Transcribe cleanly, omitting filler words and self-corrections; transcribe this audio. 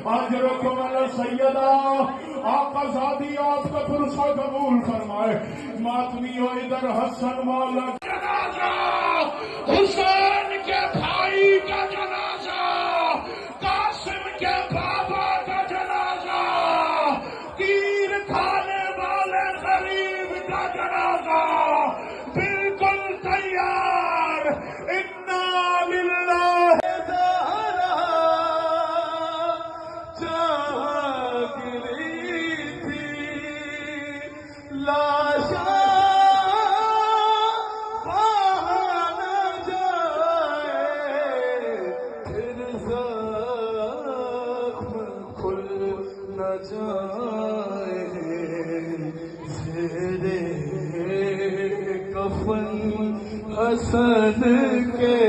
अजरकुम अला सैयदा, आका ज़ादी आपका पुरसा कबूल फरमाए। मातमी हो इधर हसन वाला जनाजा, हुसैन के भाई का जनाजा, कासिम के बाबा का जनाजा, तीर खाने वाले गरीब का जनाजा बिल्कुल तैयार। इन्ना लिल्लाह लाशा जाए, फिर ज़ख्म खुल न जाए, ज़ेरे कफ़न हसन के